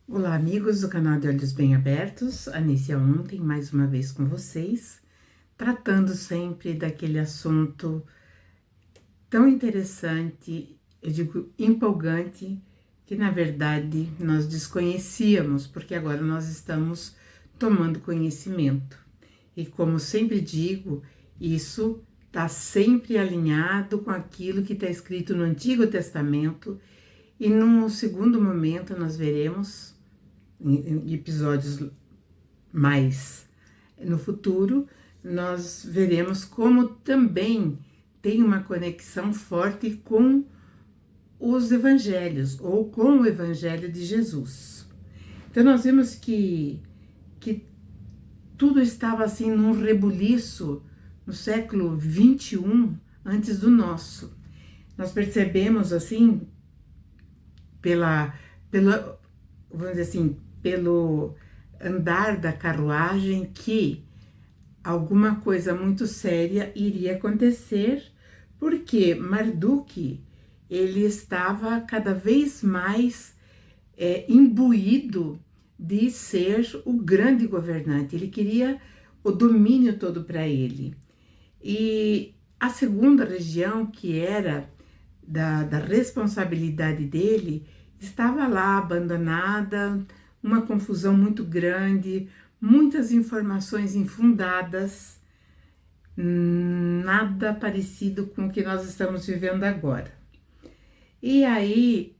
Olá, amigos do canal de Olhos Bem Abertos. Anícia ontem, mais uma vez com vocês, tratando sempre daquele assunto tão interessante, eu digo empolgante, que na verdade nós desconhecíamos, porque agora nós estamos tomando conhecimento. E como sempre digo, isso está sempre alinhado com aquilo que está escrito no Antigo Testamento, e num segundo momento nós veremos em episódios mais no futuro, nós veremos como também tem uma conexão forte com os evangelhos, ou com o evangelho de Jesus. Então nós vemos que tudo estava assim num rebuliço no século 21 antes do nosso. Nós percebemos assim, vamos dizer assim, pelo andar da carruagem, que alguma coisa muito séria iria acontecer, porque Marduk, ele estava cada vez mais imbuído de ser o grande governante. Ele queria o domínio todo para ele. E a segunda região, que era da responsabilidade dele, estava lá abandonada, uma confusão muito grande, muitas informações infundadas, nada parecido com o que nós estamos vivendo agora. E aí,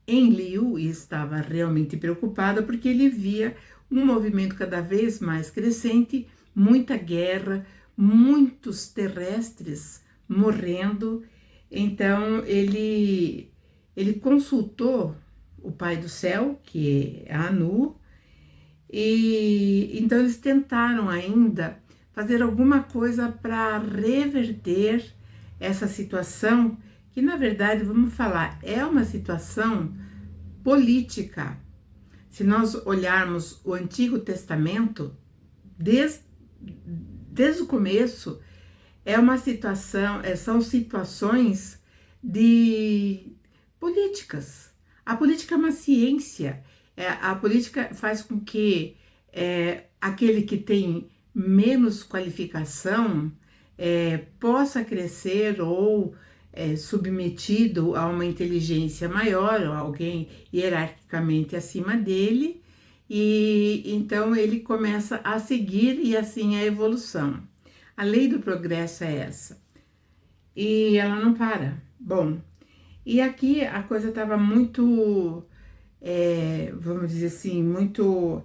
Enlil estava realmente preocupada porque ele via um movimento cada vez mais crescente, muita guerra, muitos terrestres morrendo. Então ele consultou o pai do céu, que é Anu, e então eles tentaram ainda fazer alguma coisa para reverter essa situação, que na verdade, vamos falar, é uma situação política. Se nós olharmos o Antigo Testamento, desde o começo, é uma situação, são situações de políticas. A política é uma ciência. A política faz com que aquele que tem menos qualificação possa crescer ou submetido a uma inteligência maior, ou alguém hierarquicamente acima dele, e então ele começa a seguir, e assim a evolução. A lei do progresso é essa. E ela não para. Bom, e aqui a coisa estava muito, vamos dizer assim, muito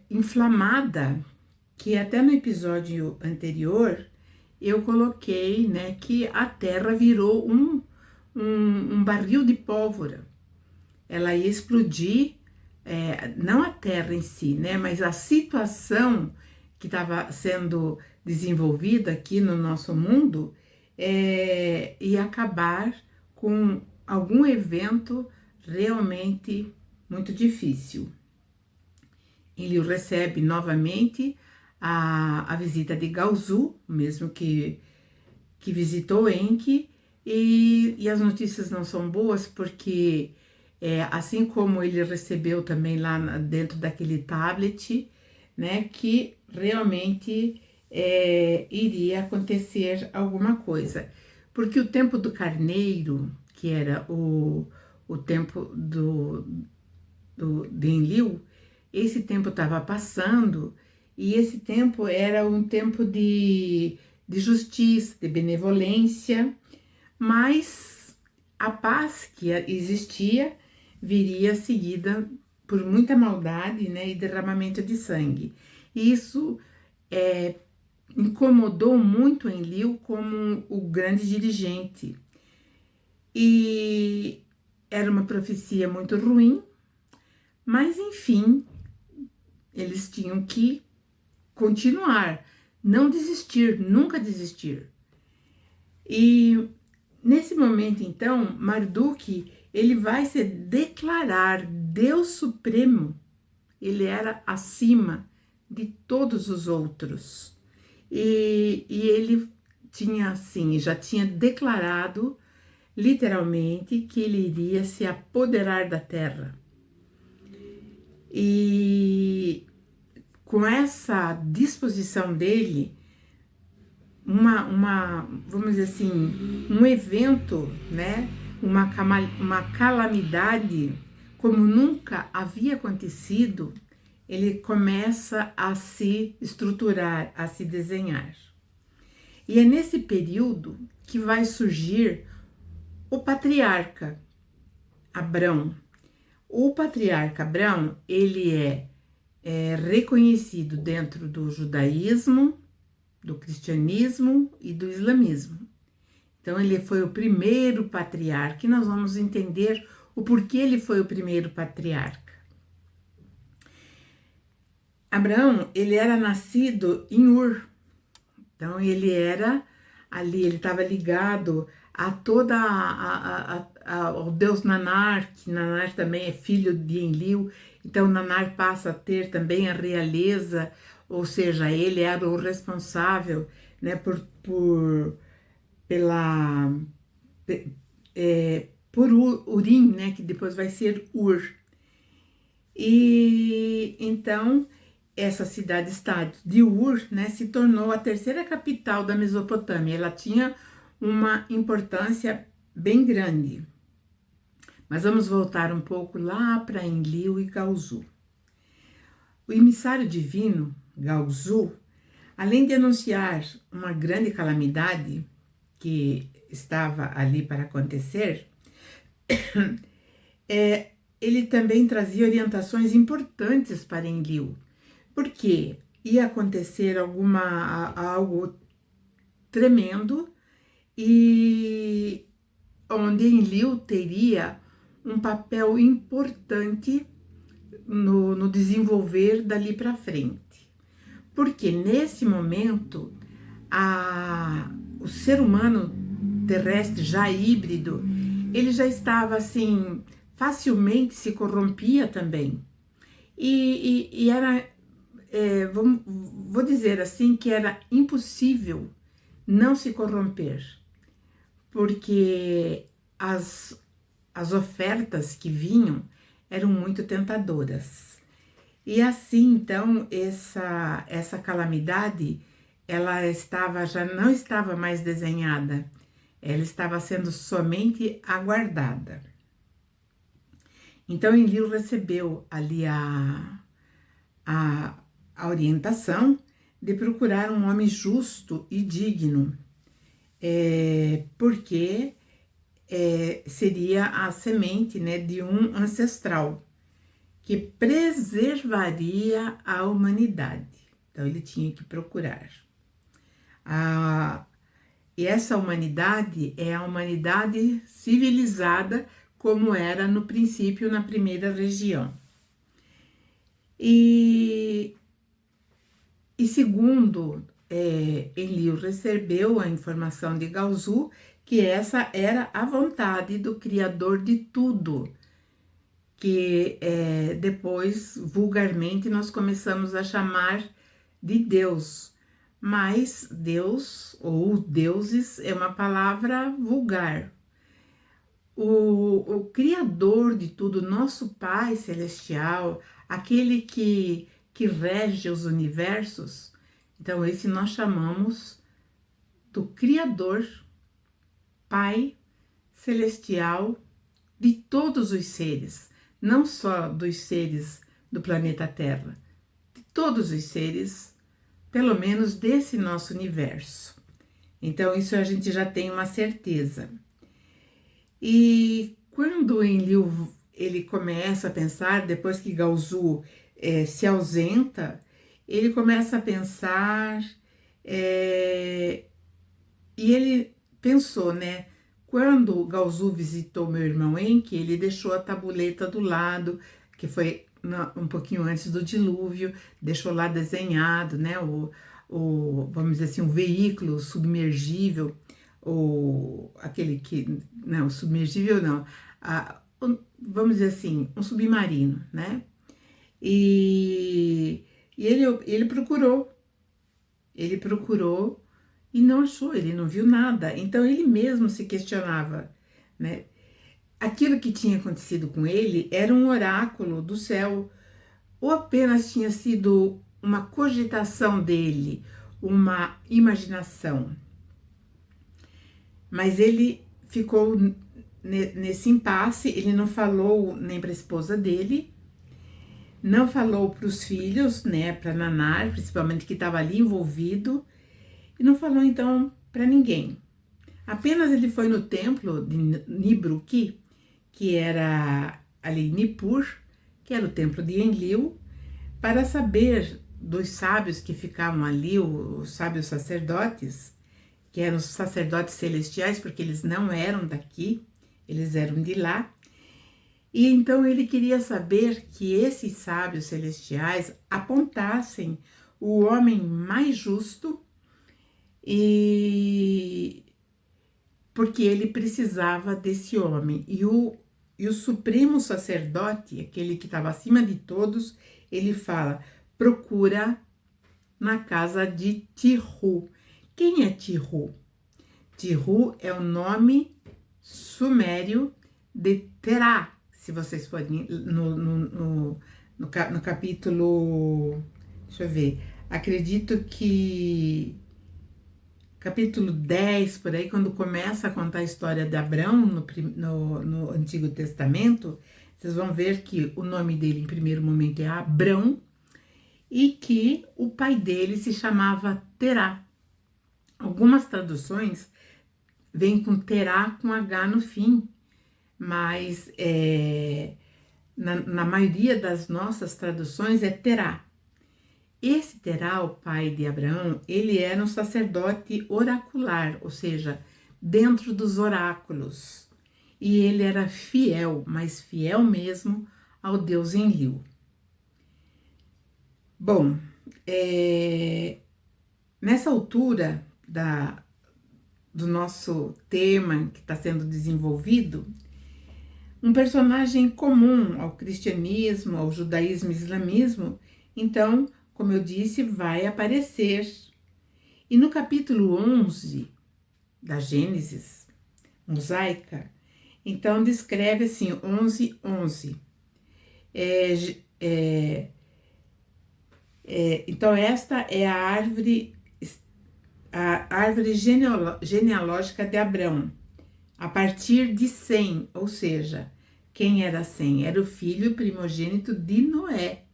inflamada, que até no episódio anterior eu coloquei, né, que a Terra virou um barril de pólvora. Ela ia explodir, não a Terra em si, né, mas a situação que estava sendo desenvolvida aqui no nosso mundo ia acabar com algum evento realmente muito difícil. Ele recebe novamente a visita de Gaozu, mesmo que visitou Enki, e as notícias não são boas, porque assim como ele recebeu também lá dentro daquele tablet, né, que realmente iria acontecer alguma coisa. Porque o tempo do carneiro, que era o tempo de Enlil, esse tempo estava passando, e esse tempo era um tempo de justiça, de benevolência, mas a paz que existia viria seguida por muita maldade, né, e derramamento de sangue. Isso incomodou muito Enlil como o grande dirigente. E era uma profecia muito ruim, mas enfim, eles tinham que continuar, não desistir, nunca desistir. E nesse momento, então, Marduk, ele vai se declarar Deus Supremo. Ele era acima de todos os outros. E ele tinha, assim, já tinha declarado literalmente que ele iria se apoderar da terra. E com essa disposição dele, vamos dizer assim, um evento, né? Uma calamidade como nunca havia acontecido, ele começa a se estruturar, a se desenhar. E é nesse período que vai surgir o patriarca Abrão. O patriarca Abrão, ele é reconhecido dentro do judaísmo, do cristianismo e do islamismo. Então, ele foi o primeiro patriarca, e nós vamos entender o porquê ele foi o primeiro patriarca. Abraão, ele era nascido em Ur. Então, ele era ali, ele estava ligado a toda ao deus Nanar, que Nanar também é filho de Enlil. Então, Nanar passa a ter também a realeza, ou seja, ele era o responsável, né, por Urim, né, que depois vai ser Ur. E então essa cidade-estado de Ur, né, se tornou a terceira capital da Mesopotâmia. Ela tinha uma importância bem grande. Mas vamos voltar um pouco lá para Enlil e Galzu. O emissário divino, Galzu, além de anunciar uma grande calamidade que estava ali para acontecer, ele também trazia orientações importantes para Enlil, porque ia acontecer algo tremendo e onde Enlil teria um papel importante no desenvolver dali para frente. Porque nesse momento, o ser humano terrestre já híbrido, ele já estava assim, facilmente se corrompia também. E era, vou dizer assim, que era impossível não se corromper, porque as ofertas que vinham eram muito tentadoras. E assim, então, essa calamidade, ela já não estava mais desenhada, ela estava sendo somente aguardada. Então, Enlil recebeu ali a orientação de procurar um homem justo e digno, porque seria a semente, né, de um ancestral que preservaria a humanidade. Então, ele tinha que procurar. E essa humanidade é a humanidade civilizada, como era no princípio, na primeira região. E segundo Enlil recebeu a informação de Galzu, que essa era a vontade do Criador de tudo, que depois, vulgarmente, nós começamos a chamar de Deus. Mas Deus, ou deuses, é uma palavra vulgar. O Criador de tudo, nosso Pai Celestial, aquele que rege os universos, então esse nós chamamos do Criador, Pai Celestial de todos os seres, não só dos seres do planeta Terra, de todos os seres, pelo menos desse nosso universo. Então, isso a gente já tem uma certeza. E quando Enlil ele começa a pensar, depois que Galzu se ausenta, ele começa a pensar, e ele pensou, né? Quando Galzu visitou meu irmão Enki, ele deixou a tabuleta do lado, que foi um pouquinho antes do dilúvio, deixou lá desenhado, né? Vamos dizer assim, um veículo submergível, aquele que, não, submergível não, vamos dizer assim, um submarino, né? E ele procurou e não achou, ele não viu nada. Então ele mesmo se questionava, né? Aquilo que tinha acontecido com ele era um oráculo do céu, ou apenas tinha sido uma cogitação dele, uma imaginação. Mas ele ficou nesse impasse, ele não falou nem para a esposa dele, não falou para os filhos, né, para Nanar, principalmente que estava ali envolvido, e não falou então para ninguém. Apenas ele foi no templo de Nibruki, que era ali em Nippur, que era o templo de Enlil, para saber dos sábios que ficavam ali, os sábios sacerdotes, que eram os sacerdotes celestiais, porque eles não eram daqui, eles eram de lá. E então ele queria saber que esses sábios celestiais apontassem o homem mais justo, e porque ele precisava desse homem. E o supremo sacerdote, aquele que estava acima de todos, ele fala: procura na casa de Tihu. Quem é Tihu? Tihu é o nome sumério de Terá. Se vocês forem no capítulo, deixa eu ver, acredito que capítulo 10, por aí, quando começa a contar a história de Abrão no Antigo Testamento, vocês vão ver que o nome dele em primeiro momento é Abrão e que o pai dele se chamava Terá. Algumas traduções vêm com Terá com H no fim, mas na maioria das nossas traduções é Terá. Esse Terá, o pai de Abraão, ele era um sacerdote oracular, ou seja, dentro dos oráculos. E ele era fiel, mas fiel mesmo ao Deus Enlil. Bom, nessa altura do nosso tema que está sendo desenvolvido, um personagem comum ao cristianismo, ao judaísmo e islamismo, então, como eu disse, vai aparecer. E no capítulo 11 da Gênesis mosaica, então descreve assim, 11:11. Então esta é a árvore genealógica de Abrão, a partir de Sem, ou seja, quem era Sem? Era o filho primogênito de Noé,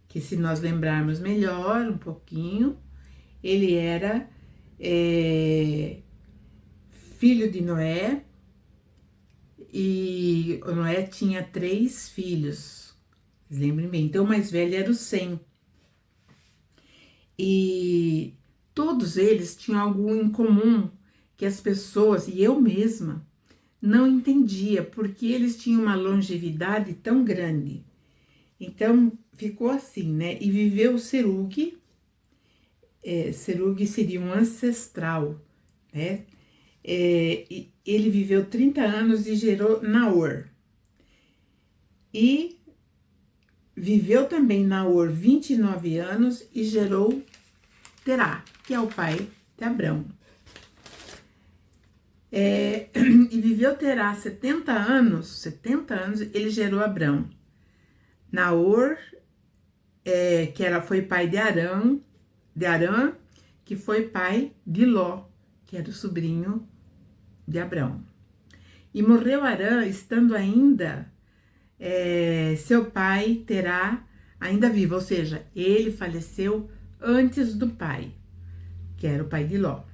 que se nós lembrarmos melhor um pouquinho, ele era filho de Noé, e o Noé tinha 3 filhos, lembrem bem, então o mais velho era o Sem. E todos eles tinham algo em comum que as pessoas, e eu mesma, não entendia, porque eles tinham uma longevidade tão grande. Então, ficou assim, né? E viveu Serug, Serug seria um ancestral, né? Ele viveu 30 anos e gerou Naor. E viveu também Naor 29 anos e gerou Terá, que é o pai de Abrão. E viveu Terá 70 anos, ele gerou Abrão. Naor, foi pai de Arã, que foi pai de Ló, que era o sobrinho de Abrão. E morreu Arã, estando ainda seu pai Terá ainda vivo, ou seja, ele faleceu antes do pai, que era o pai de Ló,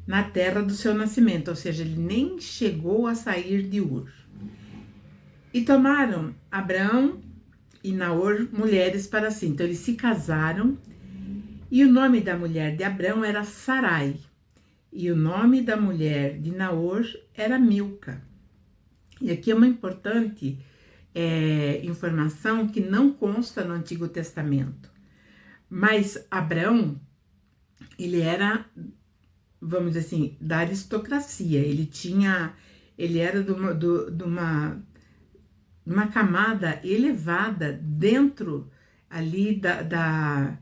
na terra do seu nascimento, ou seja, ele nem chegou a sair de Ur. E tomaram Abrão e Naor mulheres para si. Então eles se casaram, e o nome da mulher de Abrão era Sarai, e o nome da mulher de Naor era Milca. E aqui é uma importante informação que não consta no Antigo Testamento. Mas Abrão, ele era, vamos dizer assim, da aristocracia. Ele era de uma camada elevada dentro ali da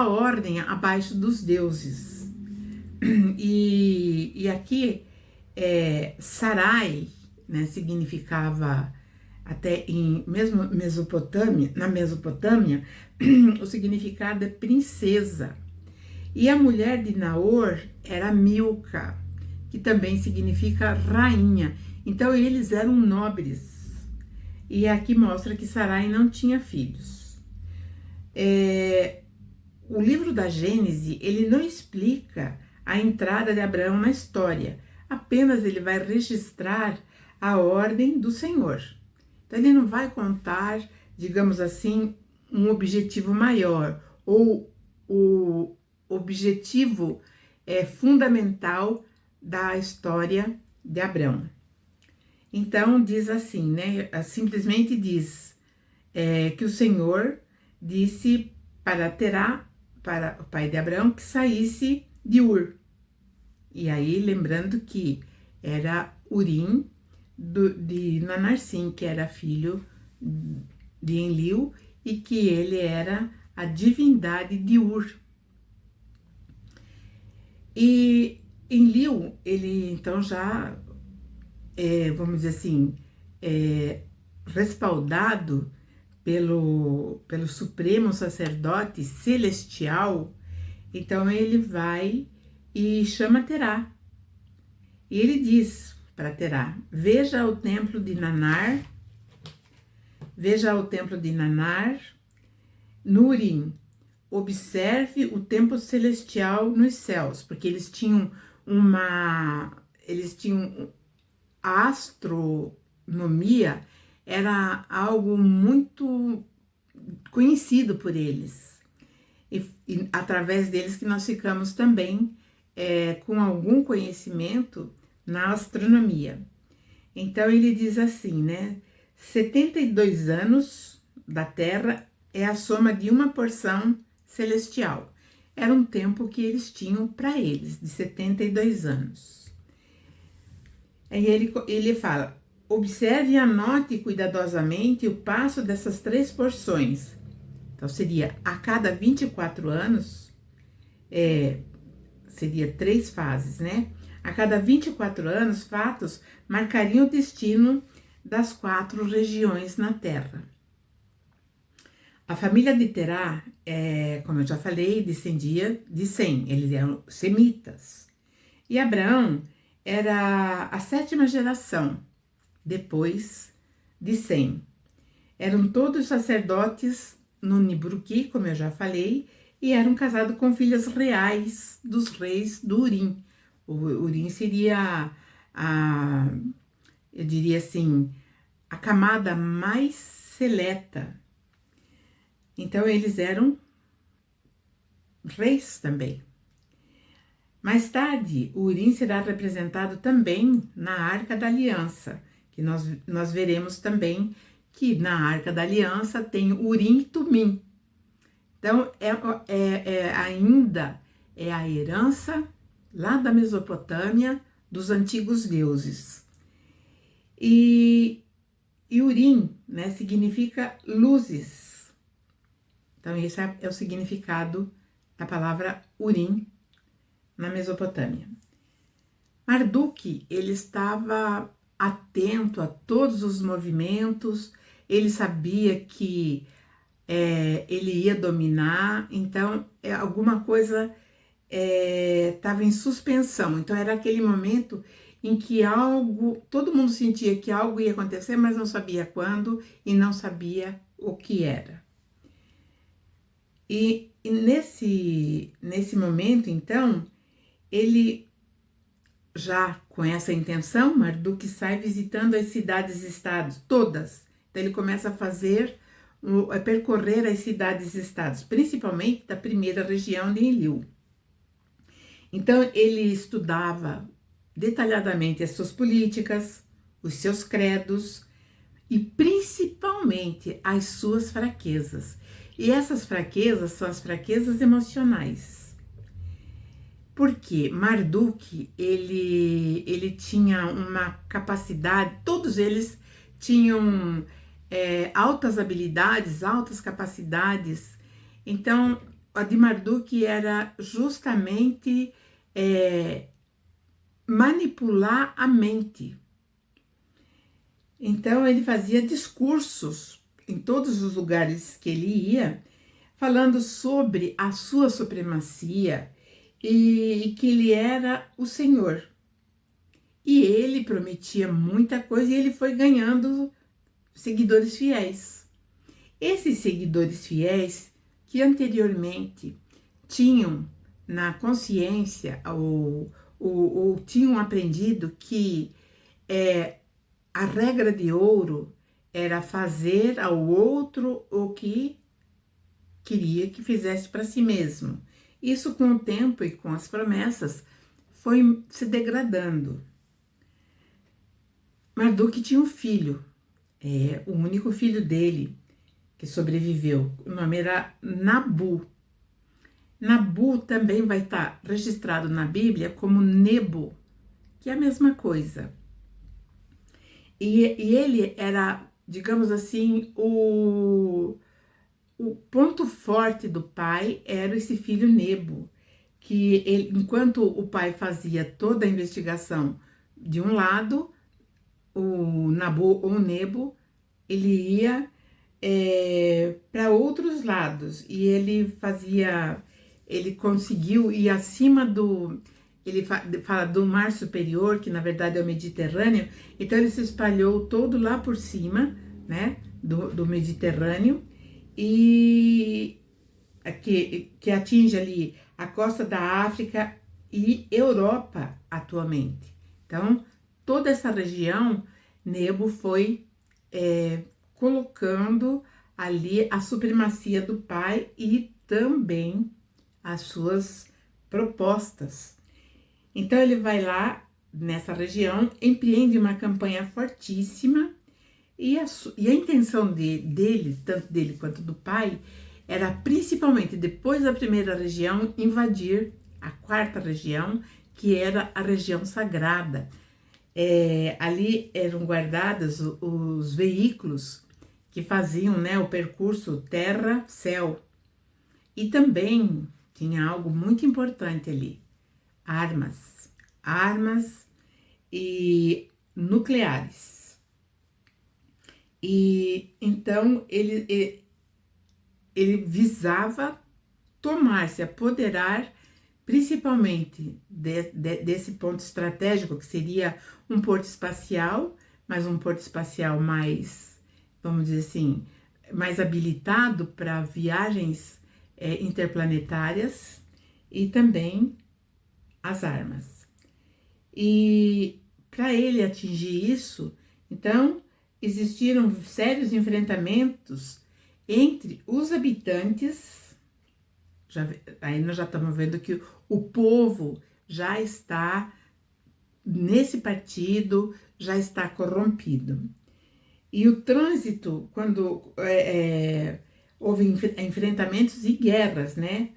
ordem abaixo dos deuses. E aqui Sarai, né, significava até em mesmo Mesopotâmia, na Mesopotâmia, o significado é princesa. E a mulher de Naor era Milca, que também significa rainha. Então eles eram nobres. E aqui mostra que Sarai não tinha filhos. O livro da Gênese, ele não explica a entrada de Abraão na história. Apenas ele vai registrar a ordem do Senhor. Então ele não vai contar, digamos assim, um objetivo maior ou o objetivo fundamental da história de Abraão. Então diz assim, né? Simplesmente diz que o Senhor disse para Terá, para o pai de Abraão, que saísse de Ur. E aí, lembrando que era Urim de Nanarsim, que era filho de Enlil, e que ele era a divindade de Ur. E Enlil, ele então já, vamos dizer assim, respaldado pelo supremo sacerdote celestial, então ele vai e chama Terá. E ele diz para Terá: veja o templo de Nanar, no Urim, observe o templo celestial nos céus, porque eles tinham a astronomia era algo muito conhecido por eles. E através deles que nós ficamos também com algum conhecimento na astronomia. Então ele diz assim, né? 72 anos da Terra é a soma de uma porção celestial. Era um tempo que eles tinham para eles, de 72 anos. Aí ele fala: observe e anote cuidadosamente o passo dessas 3 porções. Então, seria a cada 24 anos, seria 3 fases, né? A cada 24 anos, fatos marcariam o destino das 4 regiões na Terra. A família de Terá, como eu já falei, descendia de Sem, eles eram semitas. E Abraão era a 7ª geração depois de Sem. Eram todos sacerdotes no Nibruqui, como eu já falei, e eram casados com filhas reais dos reis do Urim. O Urim seria, eu diria assim, a camada mais seleta. Então, eles eram reis também. Mais tarde, o Urim será representado também na Arca da Aliança, que nós veremos também que na Arca da Aliança tem Urim e Tumim. Então, ainda é a herança lá da Mesopotâmia dos antigos deuses. E Urim, né, significa luzes. Então, esse é o significado da palavra Urim na Mesopotâmia. Marduk, ele estava atento a todos os movimentos, ele sabia que ele ia dominar, então alguma coisa estava em suspensão. Então era aquele momento em que todo mundo sentia que algo ia acontecer, mas não sabia quando e não sabia o que era. E nesse momento, então, ele já com essa intenção, Marduk sai visitando as cidades-estados, todas. Então ele começa a percorrer as cidades-estados, principalmente da primeira região de Enlil. Então ele estudava detalhadamente as suas políticas, os seus credos e principalmente as suas fraquezas. E essas fraquezas são as fraquezas emocionais. Porque Marduk, ele tinha uma capacidade, todos eles tinham altas habilidades, altas capacidades. Então, a de Marduk era justamente manipular a mente. Então ele fazia discursos em todos os lugares que ele ia, falando sobre a sua supremacia e que ele era o Senhor. E ele prometia muita coisa e ele foi ganhando seguidores fiéis. Esses seguidores fiéis que anteriormente tinham na consciência ou tinham aprendido que a regra de ouro era fazer ao outro o que queria que fizesse para si mesmo. Isso, com o tempo e com as promessas, foi se degradando. Marduk tinha um filho, o único filho dele que sobreviveu. O nome era Nabu. Nabu também vai estar registrado na Bíblia como Nebo, que é a mesma coisa. E ele era, digamos assim, o ponto forte do pai era esse filho Nebo, que ele, enquanto o pai fazia toda a investigação de um lado, o Nabu ou Nebo, ele ia para outros lados e ele conseguiu ir acima ele fala do mar superior, que na verdade é o Mediterrâneo, então ele se espalhou todo lá por cima, né, do Mediterrâneo, e que atinge ali a costa da África e Europa atualmente. Então, toda essa região, Nebo foi colocando ali a supremacia do pai e também as suas propostas. Então ele vai lá nessa região, empreende uma campanha fortíssima e a intenção dele, tanto dele quanto do pai, era principalmente depois da primeira região invadir a quarta região, que era a região sagrada. Ali eram guardados os veículos que faziam, né, o percurso terra-céu. E também tinha algo muito importante ali: armas e nucleares. E então ele visava se apoderar principalmente desse ponto estratégico, que seria um porto espacial, mas um porto espacial mais, vamos dizer assim, mais habilitado para viagens interplanetárias, e também as armas. E para ele atingir isso, então, existiram sérios enfrentamentos entre os habitantes. Aí nós já estamos vendo que o povo já está nesse partido, já está corrompido. E o trânsito, quando houve enfrentamentos e guerras, né?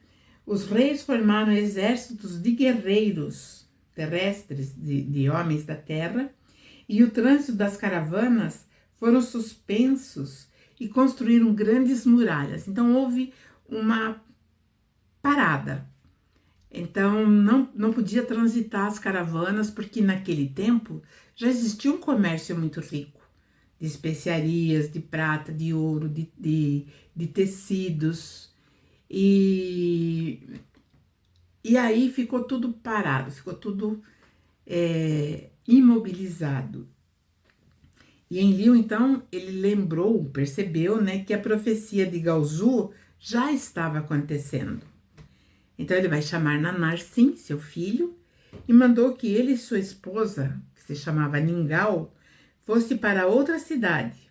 Os reis formaram exércitos de guerreiros terrestres, de homens da terra, e o trânsito das caravanas foram suspensos e construíram grandes muralhas. Então houve uma parada. Então não podia transitar as caravanas, porque naquele tempo já existia um comércio muito rico de especiarias, de prata, de ouro, de tecidos, e aí ficou tudo parado, ficou tudo imobilizado. E Enlil, então, ele percebeu, né, que a profecia de Gaozu já estava acontecendo. Então ele vai chamar Nanarsim, seu filho, e mandou que ele e sua esposa, que se chamava Ningal, fosse para outra cidade,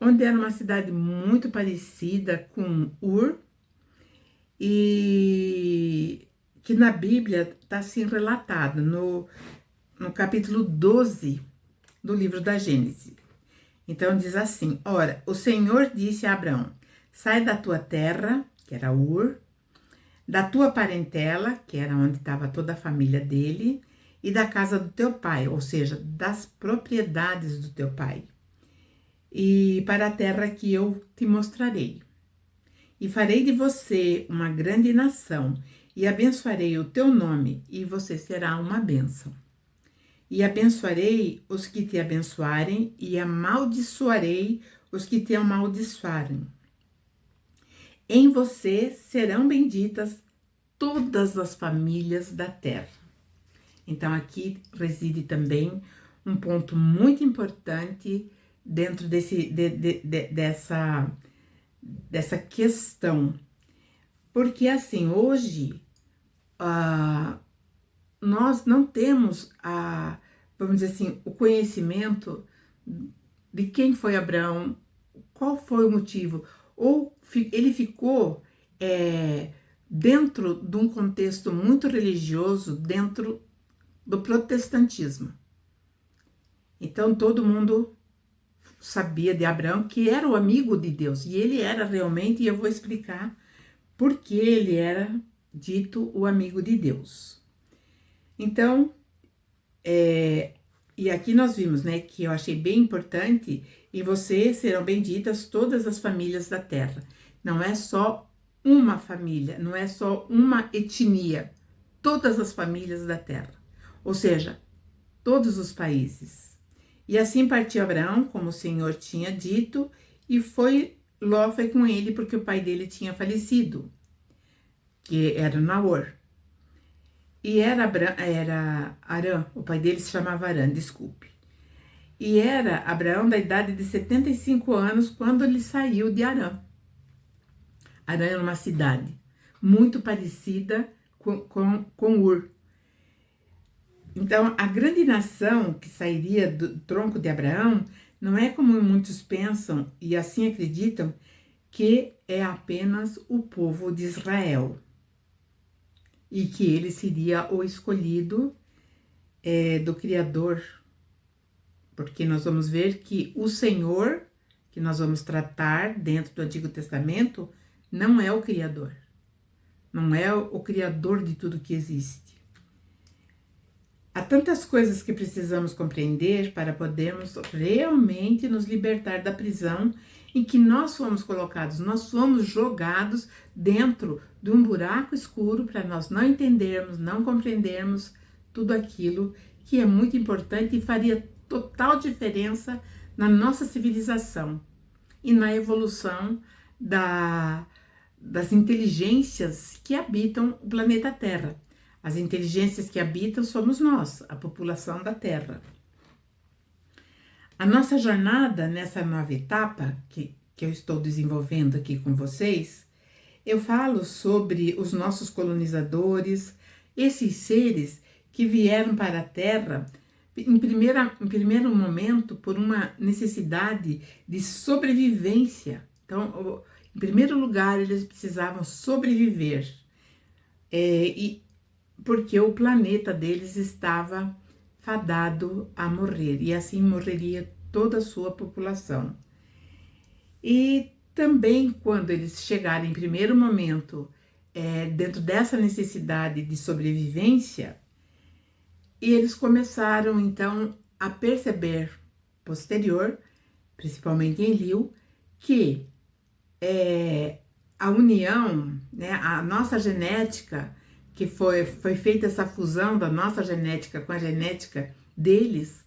onde era uma cidade muito parecida com Ur, e que na Bíblia está assim relatado no capítulo 12 do livro da Gênesis. Então diz assim: ora, o Senhor disse a Abraão: sai da tua terra, que era Ur, da tua parentela, que era onde estava toda a família dele, e da casa do teu pai, ou seja, das propriedades do teu pai, e para a terra que eu te mostrarei. E farei de você uma grande nação, e abençoarei o teu nome, e você será uma bênção. e abençoarei os que te abençoarem, e amaldiçoarei os que te amaldiçoarem. Em você serão benditas todas as famílias da terra. Então, aqui reside também um ponto muito importante dentro dessa questão. Porque, assim, hoje, nós não temos, vamos dizer assim, o conhecimento de quem foi Abraão, qual foi o motivo, ou ele ficou dentro de um contexto muito religioso, dentro do protestantismo. Então, todo mundo sabia de Abraão, que era o amigo de Deus, e ele era realmente, e eu vou explicar por que ele era dito o amigo de Deus. Então, e aqui nós vimos, né, que eu achei bem importante, em você serão benditas todas as famílias da terra. Não é só uma família, não é só uma etnia, todas as famílias da terra. Ou seja, todos os países. E assim partiu Abraão, como o Senhor tinha dito, e Ló foi com ele, porque o pai dele tinha falecido, que era Naor. E era Arã, o pai dele se chamava Arã, desculpe. E era Abraão da idade de 75 anos quando ele saiu de Arã. Arã era uma cidade muito parecida com Ur. Então, a grande nação que sairia do tronco de Abraão não é como muitos pensam e assim acreditam, que é apenas o povo de Israel. E que ele seria o escolhido do Criador. Porque nós vamos ver que o Senhor, que nós vamos tratar dentro do Antigo Testamento, não é o Criador. Não é o Criador de tudo que existe. Há tantas coisas que precisamos compreender para podermos realmente nos libertar da prisão em que nós fomos colocados. Nós fomos jogados dentro de um buraco escuro para nós não entendermos, não compreendermos tudo aquilo que é muito importante e faria total diferença na nossa civilização e na evolução das inteligências que habitam o planeta Terra. As inteligências que habitam somos nós, a população da Terra. A nossa jornada nessa nova etapa que eu estou desenvolvendo aqui com vocês, eu falo sobre os nossos colonizadores, esses seres que vieram para a Terra em primeiro momento por uma necessidade de sobrevivência. Então, em primeiro lugar, eles precisavam sobreviver. Porque o planeta deles estava fadado a morrer, e assim morreria toda a sua população. E também, quando eles chegarem em primeiro momento, dentro dessa necessidade de sobrevivência, e eles começaram, então, a perceber, posterior, principalmente em Liu, que a união, né, a nossa genética, que foi feita essa fusão da nossa genética com a genética deles,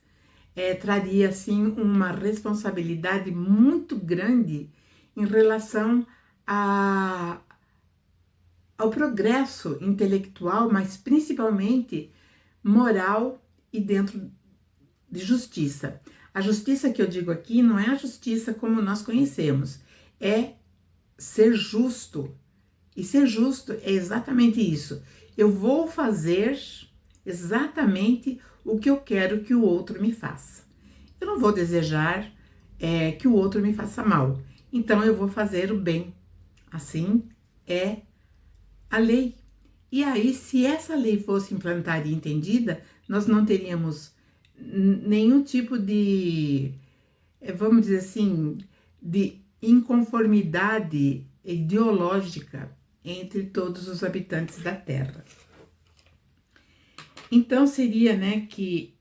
traria, assim, uma responsabilidade muito grande em relação ao progresso intelectual, mas principalmente moral e dentro de justiça. A justiça que eu digo aqui não é a justiça como nós conhecemos, é ser justo. E ser justo é exatamente isso. Eu vou fazer exatamente o que eu quero que o outro me faça. Eu não vou desejar que o outro me faça mal. Então, eu vou fazer o bem. Assim é a lei. E aí, se essa lei fosse implantada e entendida, nós não teríamos nenhum tipo de, vamos dizer assim, de inconformidade ideológica entre todos os habitantes da Terra. Então, seria, né, que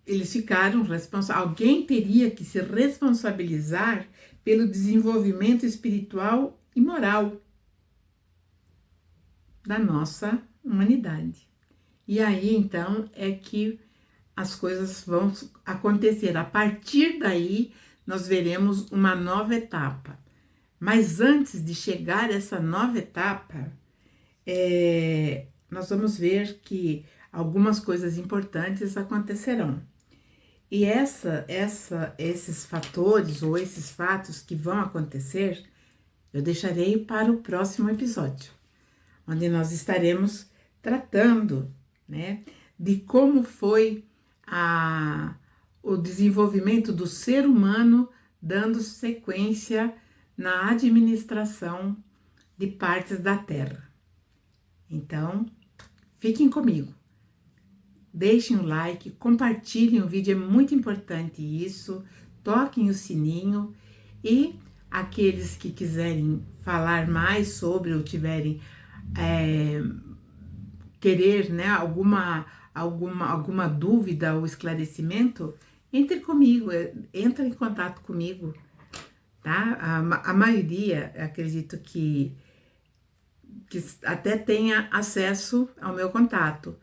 eles ficaram responsáveis, alguém teria que se responsabilizar pelo desenvolvimento espiritual e moral da nossa humanidade. E aí, então, é que as coisas vão acontecer. A partir daí, nós veremos uma nova etapa. Mas antes de chegar a essa nova etapa, nós vamos ver que algumas coisas importantes acontecerão. E esses fatores ou esses fatos que vão acontecer, eu deixarei para o próximo episódio, onde nós estaremos tratando, né, de como foi o desenvolvimento do ser humano dando sequência na administração de partes da Terra. Então, fiquem comigo. Deixem o like, compartilhem o vídeo, é muito importante isso. Toquem o sininho e aqueles que quiserem falar mais sobre ou tiverem querer, né, alguma dúvida ou esclarecimento, entre comigo, entra em contato comigo, tá? A maioria, acredito que até tenha acesso ao meu contato.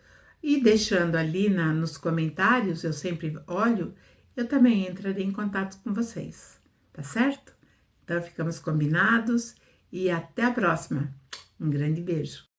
E deixando ali nos comentários, eu sempre olho, eu também entrarei em contato com vocês, tá certo? Então, ficamos combinados e até a próxima. Um grande beijo.